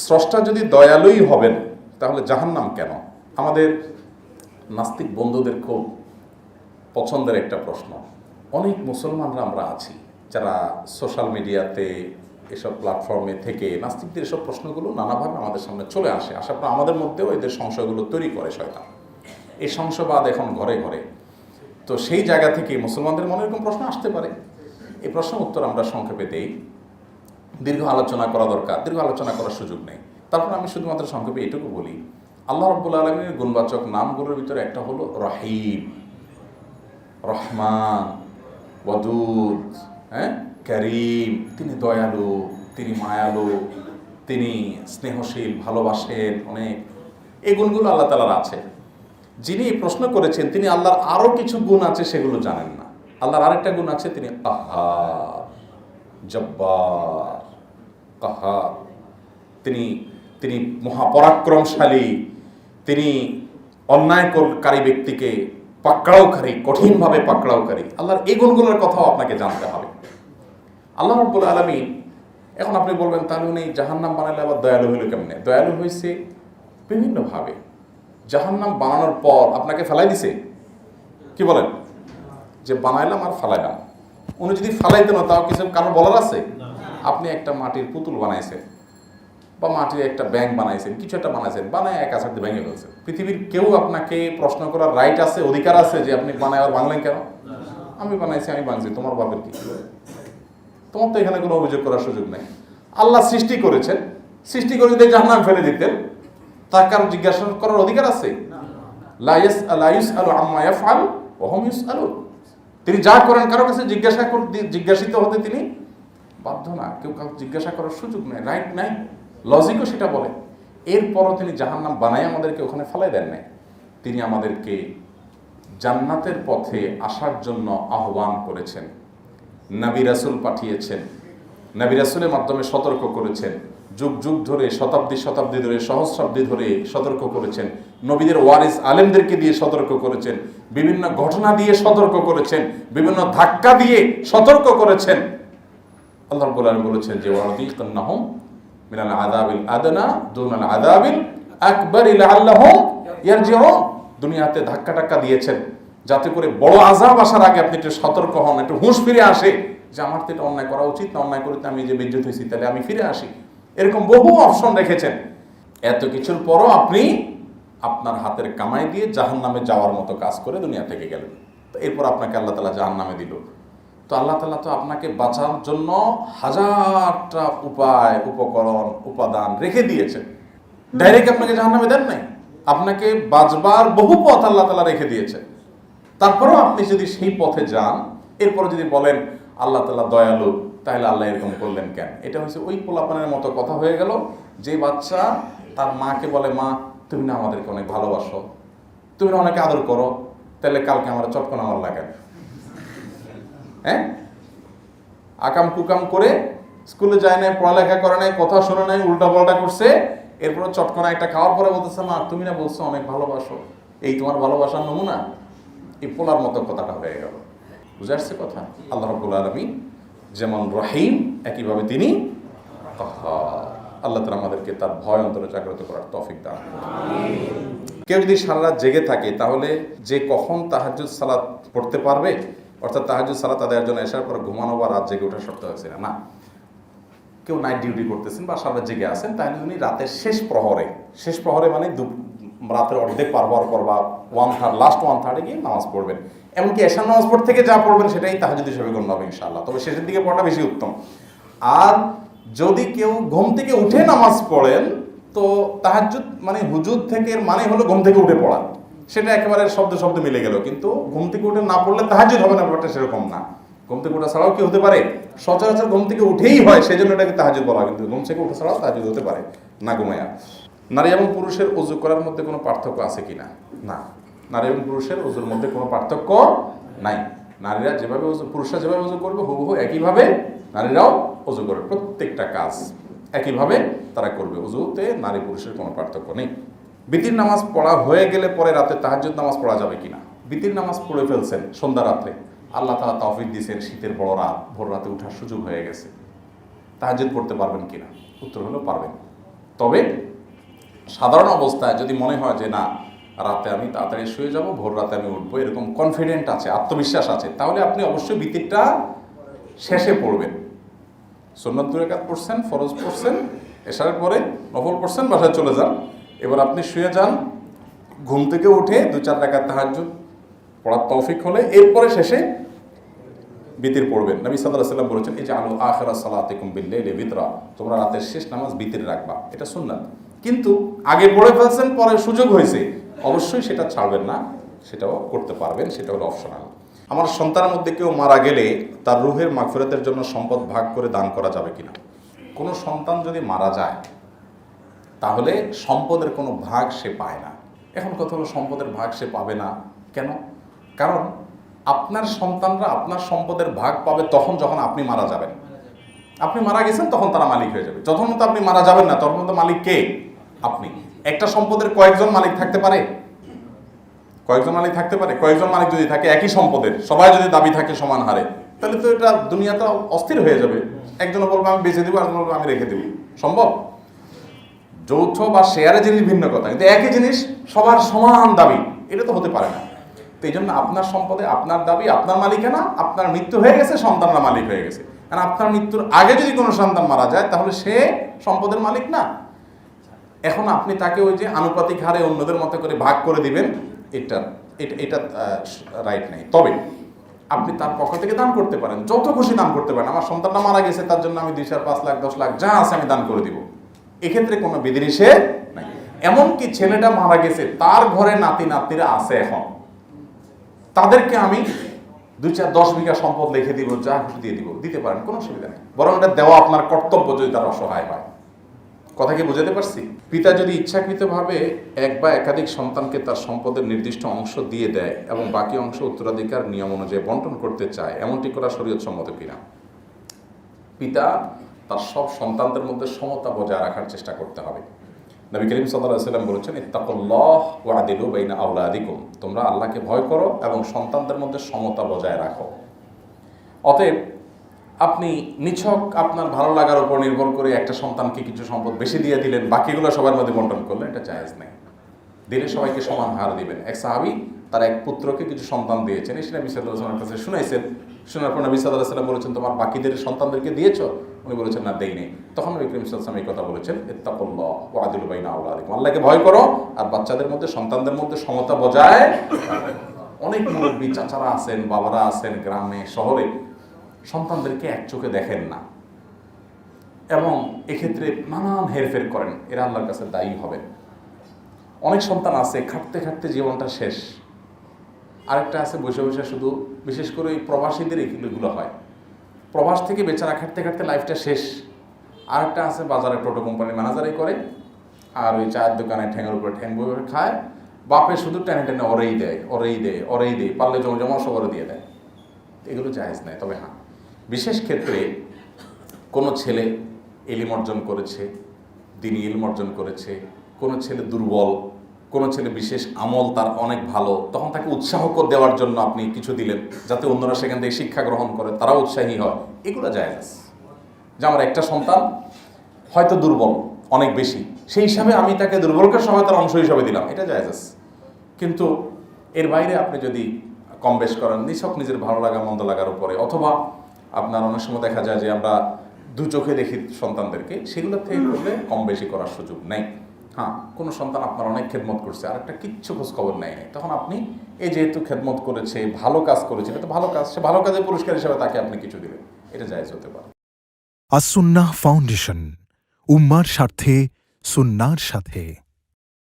স্রষ্টা যদি দয়ালুই হবেন তাহলে জাহান্নাম কেন? আমাদের নাস্তিক বন্ধুদের খুব পছন্দের একটা প্রশ্ন। অনেক মুসলমানরা আমরা আছি যারা সোশ্যাল মিডিয়াতে এসব প্ল্যাটফর্মে থেকে নাস্তিকদের এসব প্রশ্নগুলো নানাভাবে আমাদের সামনে চলে আসে, আসার পর আমাদের মধ্যেও এদের সংশয়গুলো তৈরি করে শয়তান। এই সংশয়বাদ এখন ঘরে ঘরে। তো সেই জায়গা থেকে মুসলমানদের মনে এরকম প্রশ্ন আসতে পারে। এই প্রশ্নের উত্তর আমরা সংক্ষেপে দেই। দীর্ঘ আলোচনা করা দরকার, দীর্ঘ আলোচনা করার সুযোগ নেই। তারপর আমি শুধুমাত্র সংক্ষেপে এটুকু বলি, আল্লাহ রাব্বুল আলামিনের গুণবাচক নামগুলোর ভিতরে একটা হলো রহিম, রহমান, ওয়াদুদ, করিম। তিনি দয়ালু, তিনি মায়ালু, তিনি স্নেহশীল, ভালোবাসেন অনেক। এই গুণগুলো আল্লাহ তাআলার আছে। যিনি প্রশ্ন করেছেন তিনি আল্লাহর আরও কিছু গুণ আছে সেগুলো জানেন না। আল্লাহর আরেকটা গুণ আছে, তিনি কাহ্হার, জব্বার, কাহ্হার। তিনি মহাপরাক্রমশালী, তিনি অন্যায়কারী ব্যক্তিকে পাকড়াওকারী, কঠিনভাবে পাকড়াওকারী। আল্লাহর এই গুণগুলোর কথাও আপনাকে জানতে হবে। আল্লাহ রাব্বুল আলামিন, এখন আপনি বলবেন তাহলে উনি জাহান্নাম বানাইলে আবার দয়ালু হইল কেমনে? দয়ালু হয়েছে বিভিন্নভাবে। জাহান্নাম বানানোর পর আপনাকে ফেলাই দিছে, কি বলেন? যে বানাইলাম আর ফালাইলাম। উনি যদি ফালাইতেন তাও কিছু কারণ বলার আছে? আপনি একটা মাটির পুতুল বানাইছেন বা মাটির একটা ব্যাংক বানাইছেন, কিছু একটা বানাইছেন, বানায় এক আছাড় দিয়ে ভেঙে ফেলছেন। পৃথিবীর কেউ আপনাকে প্রশ্ন করার রাইট আছে, অধিকার আছে যে আপনি বানায় আর বাংলেন কেন? আমি বানাইছি, আমি বানছি, তোমার বাপের কি? তোমার তো এখানে কোনো অভিযোগ করার সুযোগ নেই। আল্লাহ সৃষ্টি করেছেন, সৃষ্টি করে যদি জাহান্নাম ফেলে দিতেন তার কারো জিজ্ঞাসা করার অধিকার আছে? লা ইউসআলু আম্মা ইয়াফআল ওয়া হুম ইউসআলুন। তিনি যা করেন কারো কাছে জিজ্ঞাসিত হতে তিনি বাধ্য না। কেউ কাউকে জিজ্ঞাসা করার সুযোগ নেই, রাইট নাই, লজিকও সেটা বলে। এরপরও তিনি জাহান্নাম বানায় আমাদেরকে ওখানে ফেলাই দেন নাই। তিনি আমাদেরকে জান্নাতের পথে আসার জন্য আহ্বান করেছেন, নবী রাসূল পাঠিয়েছেন, নবী রাসূলের মাধ্যমে সতর্ক করেছেন, যুগ যুগ ধরে, শতাব্দী শতাব্দী ধরে, সহস্রাব্দী ধরে সতর্ক করেছেন, নবীদের ওয়ারিস আলেমদেরকে দিয়ে সতর্ক করেছেন, বিভিন্ন ঘটনা দিয়ে সতর্ক করেছেন, বিভিন্ন ধাক্কা দিয়ে সতর্ক করেছেন। আল্লাহ রাব্বুল আলামিন বলেছেন যে ওয়ারাদিকান্নাহুম মিনাল আযাবিল আদনা দুনাল আযাবিল আকবার লাআল্লাহুম ইয়ারজিউন। দুনিয়াতে ধাক্কা দিয়েছেন যাতে করে বড় আযাব আসার আগে আপনি একটু সতর্ক হন, একটু হুঁশ ফিরে আসে যে আমার তো এটা অন্যায় করা উচিত না, অন্যায় করতে আমি যে বেজ্জত হয়েছি তাহলে আমি ফিরে আসি। এরকম বহু অপশন রেখেছেন। এত কিছুর পরও আপনি আপনার হাতের কামাই দিয়ে জাহান্নামে যাওয়ার মতো কাজ করে দুনিয়া থেকে গেলেন। তো এরপর আপনাকে আল্লাহ তাআলা জাহান্নামে দিল। তো আল্লাহ তাআলা তো আপনাকে বাঁচার জন্য হাজারটা উপায়, উপকরণ, উপাদান রেখে দিয়েছেন। ডাইরেক্ট আপনাকে জাহান্নামে দেন নাই, আপনাকে বাঁচবার বহু পথ আল্লাহ তাআলা রেখে দিয়েছেন। তারপরেও আপনি যদি সেই পথে যান, এরপরে যদি বলেন আল্লাহ তাআলা দয়ালু, তাহলে আল্লাহ এরকম করলেন কেন? এটা হচ্ছে ওই পোলাপানের মতো কথা হয়ে গেল যে বাচ্চা তার মাকে বলে, মা তুমি না আমাদেরকে অনেক ভালোবাসো, তুমি না অনেক আদর করো, তাহলে কালকে আমার চটকন আমার লাগে। আকাম কুকাম করে স্কুলে যায় নাই, পড়ালেখা করে নাই, কথা শোনে নাই, উল্টা পাল্টা করছে, এরপর চটকনা একটা খাওয়ার পরে বলতেছে, মা তুমি না বলছো অনেক ভালোবাসো, এই তোমার ভালোবাসার নমুনা। এই পোলার মতো কথাটা হয়ে গেল। বুঝে আসছে কথা? আল্লাহ রাব্বুল আলামিন যেমন রহিম, একইভাবে তিনি কাহ্হার। আল্লাহ তাআলা আমাদেরকে তার ভয় অন্তরে জাগ্রত করার তৌফিক দান করুন। কেউ যদি সারা রাত জেগে থাকে তাহলে যে কখন তাহাজ্জুদ সালাত পড়তে পারবে, অর্থাৎ তাহাজ্জুদ সালাত আদায়ের জন্য এসার পর ঘুমানো বা রাত জেগে ওঠা শর্ত হয়েছে না। কেউ নাইট ডিউটি করতেছেন বা সারা জেগে আছেন, তাহলে উনি রাতের শেষ প্রহরে মানে রাতের অর্ধেক পার হওয়ার পর বা লাস্ট 1/3 গিয়ে নামাজ পড়বেন। এমনকি এশার নামাজ পড়তে থেকে যা পড়বেন সেটাই তাহাজ্জুদ হিসেবে গণ্য হবে ইনশাআল্লাহ। তবে শেষের দিকে পড়াটা বেশি উত্তম। আর যদি কেউ ঘুম থেকে উঠে নামাজ পড়েন, তো তাহাজ্জুদ মানে হুজুদ থেকে মানে হলো ঘুম থেকে উঠে পড়া, সেটা একেবারে শব্দ মিলে গেল। কিন্তু ঘুম থেকে উঠে না পড়লে তাহাজ্জুদ হবে না, ব্যাপারটা সেরকম না। ঘুম থেকে ওঠা ছাড়াও কি হতে পারে? সচরাচর ঘুম থেকে উঠেই হয়, সেই জন্য এটাকে তাহাজ্জুদ বলা। কিন্তু ঘুম থেকে উঠা ছাড়াও তাহাজ্জুদ হতে পারে না ঘুমায়া। নারী এবং পুরুষের ওযু করার মধ্যে কোনো পার্থক্য আছে কিনা? না, নারী এবং পুরুষের ওযুর মধ্যে কোনো পার্থক্য নাই। নারীরা যেভাবে পুরুষরা যেভাবে ওযু করবে হুবহু একইভাবে নারীরাও ওযু করবে। প্রত্যেকটা কাজ একইভাবে তারা করবে। ওযুতে নারী পুরুষের কোনো পার্থক্য নেই। বিতির নামাজ পড়া হয়ে গেলে পরে রাতে তাহাজ্জুদ নামাজ পড়া যাবে কিনা? বিতির নামাজ পড়ে ফেলছেন সন্ধ্যা রাত্রে, আল্লাহ তাআলা তৌফিক দিয়েছেন, শীতের বড় রাত, ভোর রাতে ওঠার সুযোগ হয়ে গেছে, তাহাজ্জুদ পড়তে পারবেন কিনা? উত্তর হলো পারবেন। তবে সাধারণ অবস্থায় যদি মনে হয় যে না রাতে আমি তাড়াতাড়ি শুয়ে যাব, ভোর রাতে আমি উঠবো, এরকম কনফিডেন্ট আছে, আত্মবিশ্বাস আছে, তাহলে আপনি অবশ্যই বিতিরটা শেষে পড়বেন। সুন্নাত 2 রাকাত পড়ছেন, ফরজ পড়ছেন, এশারের পরে নফল পড়ছেন, বাসায় চলে যান। এবার আপনি শুয়ে যান, ঘুম থেকে উঠে 2-4 রাকাত তাহাজ্জুদ পড়ার তৌফিক হলে এরপরে শেষে বিতির পড়বেন। নবী সাল্লাল্লাহু আলাইহি ওয়াসাল্লাম বলেছেন এই যে আলু আখিরা সালাতিকুম বিল-লাইলি বিতরা, তোমরা রাতের শেষ নামাজ বিতির রাখবা, এটা সুন্নাত। কিন্তু আগে পড়ে ফেলছেন, পরে সুযোগ হয়েছে, অবশ্যই সেটা ছাড়বেন না, সেটাও করতে পারবেন, সেটা হলো অপশনাল। আমার সন্তানের মধ্যে কেউ মারা গেলে তার রুহের মাগফিরাতের জন্য সম্পদ ভাগ করে দান করা যাবে কিনা? কোনো সন্তান যদি মারা যায় তাহলে সম্পদের কোনো ভাগ সে পায় না। এখন কথা হলো সম্পদের ভাগ সে পাবে না কেন? কারণ আপনার সন্তানরা আপনার সম্পদের ভাগ পাবে তখন যখন আপনি মারা যাবেন। আপনি মারা গেছেন তখন তারা মালিক হয়ে যাবে, যখন তো আপনি মারা যাবেন না তখন তো মালিক কে? আপনি। একটা সম্পদের কয়েকজন মালিক থাকতে পারে? কয়েকজন মালিক থাকতে পারে? কয়েকজন মালিক যদি থাকে একই সম্পদের, সবাই যদি দাবি থাকে সমান হারে, তাহলে তো এটা দুনিয়াটা অস্থির হয়ে যাবে। একজন বলবে আমি বেঁচে দেবো, আরেকজন বলবে আমি রেখে দেবো। সম্ভব? যৌথ বা শেয়ারে জিনিস ভিন্ন কথা, কিন্তু একই জিনিস সবার সমান দাবি, এটা তো হতে পারে না। তো এই জন্য আপনার সম্পদে আপনার দাবি, আপনার মালিকানা, আপনার মৃত্যু হয়ে গেছে, সন্তানরা মালিক হয়ে গেছে। কারণ আপনার মৃত্যুর আগে যদি কোনো সন্তান মারা যায় তাহলে সে সম্পদের মালিক না। এখন আপনি তাকে ওই যে আনুপাতিক হারে অন্যদের মতো করে ভাগ করে দিবেন, এটা রাইট নেই। তবে আপনি তার পক্ষ থেকে দান করতে পারেন, যত খুশি দান করতে পারেন। আমার সন্তানটা মারা গেছে, তার জন্য আমি 2, 4, 5 লাখ 10 লাখ যা আছে আমি দান করে দিব, এক্ষেত্রে কোনো বিধিনিষেধ নাই। এমনকি ছেলেটা মারা গেছে, তার ঘরে নাতি নাতনিরা আছে, এখন তাদেরকে আমি 2, 4, 10 বিঘা সম্পদ লিখে দিব, যা খুশি দিয়ে দিব, দিতে পারেন, কোনো অসুবিধা নেই। বরং এটা দেওয়া আপনার কর্তব্য যদি তার অসহায় হয়। কথা কি বুঝাতে পারছি? পিতা যদি ইচ্ছাকৃতভাবে এক বা একাধিক সন্তানকে তার সম্পদের নির্দিষ্ট অংশ দিয়ে দেয় এবং বাকি অংশ উত্তরাধিকার নিয়ম অনুযায়ী বন্টন করতে চায়, এমনটি করা শরীয়ত সম্মত কিনা? পিতা তার সব সন্তানদের মধ্যে সমতা বজায় রাখার চেষ্টা করতে হবে। নবী করিম সাল্লাল্লাহু আলাইহি ওয়াসাল্লাম বলেছেন ইত্তাকুল্লাহ ওয়া আদিলু বাইনা আওলাদিকুম, তোমরা আল্লাহকে ভয় করো এবং সন্তানদের মধ্যে সমতা বজায় রাখো। অতএব আপনি নিছক আপনার ভালো লাগার উপর নির্ভর করে একটা সন্তানকে কিছু সম্পদ বেশি দিয়ে দিলেন, বাকিগুলো সবার মধ্যে বন্টন করলেন, এটা জায়েজ নেই। দিলে সবাইকে সমান হার দিবেন। এক সাহাবী তার এক পুত্রকে কিছু সন্তান দিয়েছেন, এসে নবী সাল্লাল্লাহু আলাইহি ওয়াসাল্লামের কাছে শুনাইছেন। শোনার পর নবী সাল্লাল্লাহু আলাইহি ওয়াসাল্লাম বলেছেন তোমার বাকিদের সন্তানদেরকে দিয়েছো? উনি বলেছেন না, দেই নেই। তখন নবী করিম সাল্লাল্লাহু আলাইহি ওয়াসাল্লাম এই কথা বলেছেন ইত্তাকুল্লাহ ওয়া আদিলু বাইনা আওলাদিকুম, আল্লাহকে ভয় করো আর বাচ্চাদের মধ্যে, সন্তানদের মধ্যে সমতা বজায়। অনেক মুরব্বী চাচারা আছেন, বাবারা আছেন গ্রামে শহরে, সন্তানদেরকে এক চোখে দেখেন না এবং এক্ষেত্রে নানান হেরফের করেন, এরা আল্লাহর কাছে দায়ী হবেন। অনেক সন্তান আছে খাটতে খাটতে জীবনটা শেষ, আরেকটা আছে বসে বসে শুধু, বিশেষ করে এই প্রবাসীদের এগুলো হয়, প্রবাস থেকে বেচারা খাটতে খাটতে লাইফটা শেষ। আরেকটা আছে বাজারে টোটো কোম্পানির ম্যানেজারই করে, আর ওই চায়ের দোকানে ঠ্যাঙের উপরে ঠ্যাং বয়ে খায়, বাপে শুধু টেনে টেনে ওরেই দেয়, পারলে জমা সবারও দিয়ে দেয়। এগুলো জায়েজ নাই। তবে হ্যাঁ, বিশেষ ক্ষেত্রে কোনো ছেলে ইলম অর্জন করেছে, দ্বীনি ইলম অর্জন করেছে, কোনো ছেলে দুর্বল, কোনো ছেলে বিশেষ আমল তার অনেক ভালো, তখন তাকে উৎসাহ দেওয়ার জন্য আপনি কিছু দিলেন যাতে অন্যরা সেখান থেকে শিক্ষা গ্রহণ করে, তারাও উৎসাহী হয়, এগুলো জায়েজ আছে। যে আমার একটা সন্তান হয়তো দুর্বল অনেক বেশি, সেই হিসাবে আমি তাকে দুর্বলকে সহায়তার অংশ হিসাবে দিলাম, এটা জায়েজ আছে। কিন্তু এর বাইরে আপনি যদি কম বেশ করেন নিছক নিজের ভালো লাগা মন্দ লাগার উপরে, অথবা আপনার অনেক সময় দেখা যায় যে আমরা দু চোখে দেখি সন্তানদেরকে, সেগুলো থেকে করলে কম বেশি করার সুযোগ নেই। হ্যাঁ, কোনো সন্তান আপনার অনেক খেদমত করছে আর একটা কিচ্ছু খোঁজ খবর নেয়, তখন আপনি এই যেহেতু খেদমত করেছে, ভালো কাজ করেছে, এটা তো ভালো কাজ, সে ভালো কাজের পুরস্কার হিসেবে তাকে আপনি কিছু দিবেন, এটা জায়েজ হতে পারে। আস-সুন্নাহ ফাউন্ডেশন, উম্মার স্বার্থে সুন্নাহর সাথে।